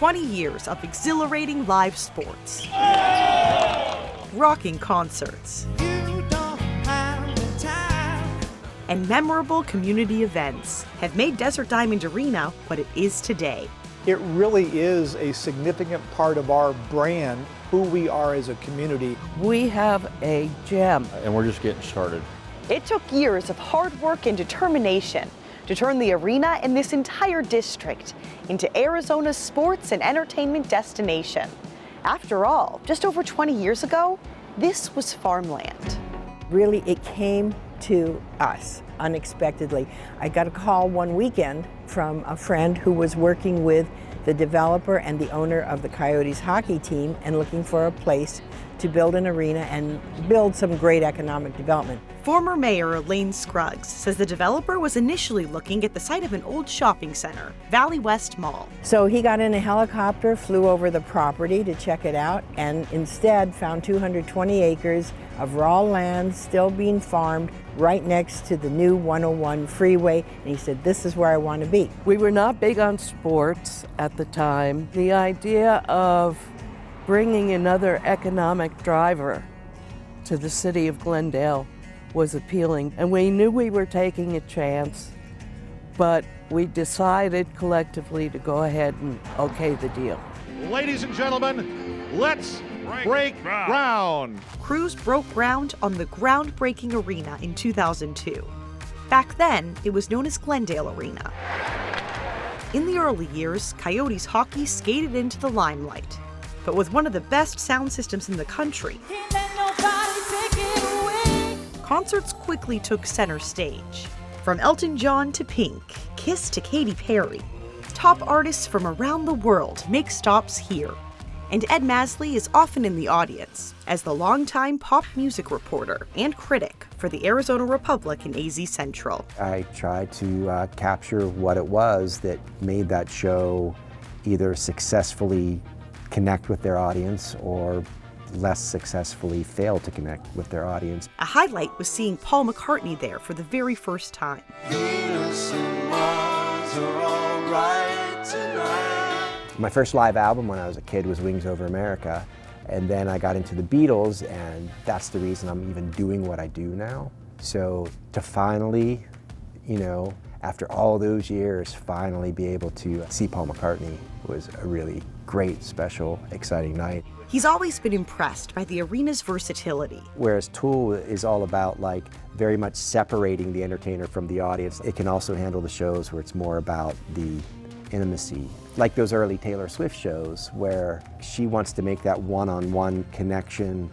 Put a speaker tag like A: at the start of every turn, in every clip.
A: 20 years of exhilarating live sports, rocking concerts, and memorable community events have made Desert Diamond Arena what it is today.
B: It really is a significant part of our brand, who we are as a community.
C: We have a gem.
D: And we're just getting started.
A: It took years of hard work and determination to turn the arena and this entire district into Arizona's sports and entertainment destination. After all, just over 20 years ago, this was farmland.
C: Really, it came to us unexpectedly. I got a call one weekend from a friend who was working with the developer and the owner of the Coyotes hockey team and looking for a place to build an arena and build some great economic development.
A: Former Mayor Elaine Scruggs says the developer was initially looking at the site of an old shopping center, Valley West Mall.
C: So he got in a helicopter, flew over the property to check it out, and instead found 220 acres of raw land still being farmed right next to the new 101 freeway, and he said, this is where I want to be.
E: We were not big on sports at the time. The idea of bringing another economic driver to the city of Glendale was appealing, and we knew we were taking a chance, but we decided collectively to go ahead and okay the deal.
F: Ladies and gentlemen, let's break ground.
A: Crews broke ground on the groundbreaking arena in 2002. Back then, it was known as Glendale Arena. In the early years, Coyotes hockey skated into the limelight, but with one of the best sound systems in the country, concerts quickly took center stage. From Elton John to Pink, Kiss to Katy Perry, top artists from around the world make stops here. And Ed Masley is often in the audience as the longtime pop music reporter and critic for the Arizona Republic and AZ Central.
G: I tried to capture what it was that made that show either successfully connect with their audience or less successfully fail to connect with their audience.
A: A highlight was seeing Paul McCartney there for the very first time.
G: Venus and Mars are all right tonight. My first live album when I was a kid was Wings Over America, and then I got into the Beatles, and that's the reason I'm even doing what I do now. So to finally, after all those years, finally be able to see Paul McCartney was a really great, special, exciting night.
A: He's always been impressed by the arena's versatility.
G: Whereas Tool is all about very much separating the entertainer from the audience. It can also handle the shows where it's more about the intimacy. Like those early Taylor Swift shows where she wants to make that one-on-one connection.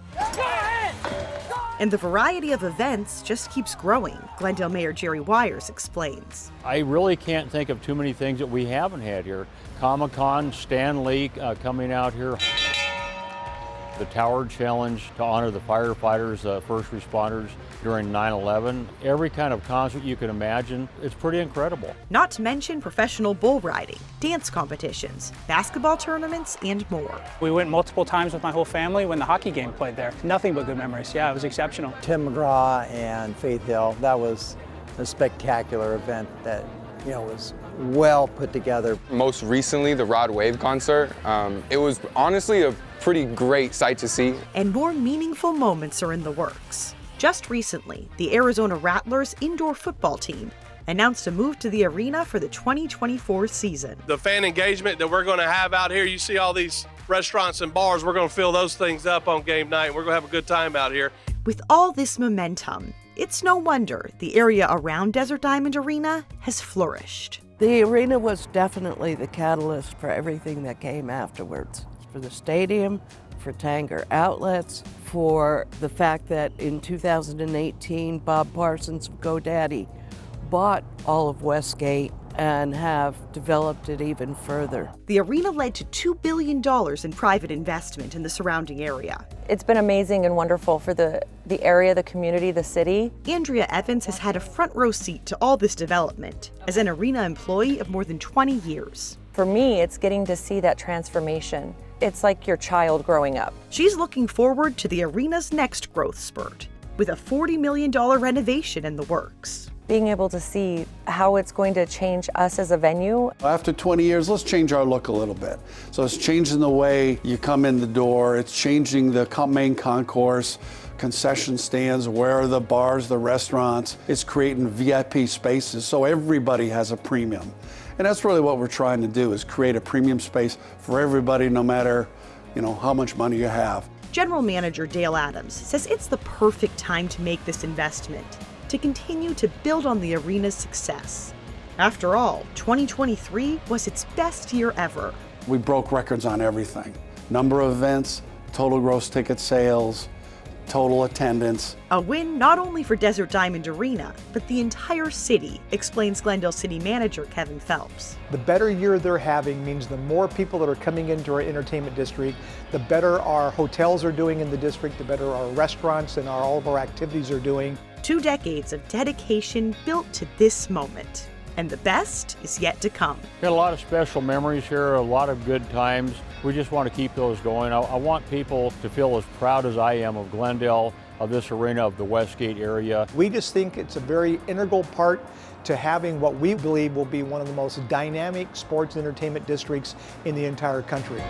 A: And the variety of events just keeps growing, Glendale Mayor Jerry Wires explains.
D: I really can't think of too many things that we haven't had here. Comic-Con, Stan Lee coming out here. The Tower Challenge to honor the firefighters, first responders during 9/11. Every kind of concert you can imagine. It's pretty incredible.
A: Not to mention professional bull riding, dance competitions, basketball tournaments, and more.
H: We went multiple times with my whole family when the hockey game played there. Nothing but good memories. Yeah, it was exceptional.
B: Tim McGraw and Faith Hill, that was a spectacular event that was well put together.
I: Most recently, the Rod Wave concert. It was honestly a pretty great sight to see.
A: And more meaningful moments are in the works. Just recently, the Arizona Rattlers indoor football team announced a move to the arena for the 2024 season.
J: The fan engagement that we're going to have out here, you see all these restaurants and bars, we're going to fill those things up on game night. We're going to have a good time out here.
A: With all this momentum, it's no wonder the area around Desert Diamond Arena has flourished.
E: The arena was definitely the catalyst for everything that came afterwards. For the stadium, for Tanger Outlets, for the fact that in 2018, Bob Parsons of GoDaddy bought all of Westgate and have developed it even further.
A: The arena led to $2 billion in private investment in the surrounding area.
K: It's been amazing and wonderful for the area, the community, the city.
A: Andrea Evans has had a front row seat to all this development as an arena employee of more than 20 years.
K: For me, it's getting to see that transformation. It's like your child growing up.
A: She's looking forward to the arena's next growth spurt, with a $40 million renovation in the works.
K: being able to see how it's going to change us as a venue.
L: After 20 years, let's change our look a little bit. So it's changing the way you come in the door, it's changing the main concourse, concession stands, where are the bars, the restaurants. It's creating VIP spaces so everybody has a premium. And that's really what we're trying to do, is create a premium space for everybody, no matter, how much money you have.
A: General Manager Dale Adams says it's the perfect time to make this investment, to continue to build on the arena's success. After all, 2023 was its best year ever.
L: We broke records on everything. Number of events, total gross ticket sales, total attendance.
A: A win not only for Desert Diamond Arena, but the entire city, explains Glendale City Manager Kevin Phelps.
M: The better year they're having means the more people that are coming into our entertainment district, the better our hotels are doing in the district, the better our restaurants and all of our activities are doing.
A: 2 decades of dedication built to this moment. And the best is yet to come.
D: Got a lot of special memories here, a lot of good times. We just want to keep those going. I want people to feel as proud as I am of Glendale, of this arena, of the Westgate area.
M: We just think it's a very integral part to having what we believe will be one of the most dynamic sports and entertainment districts in the entire country.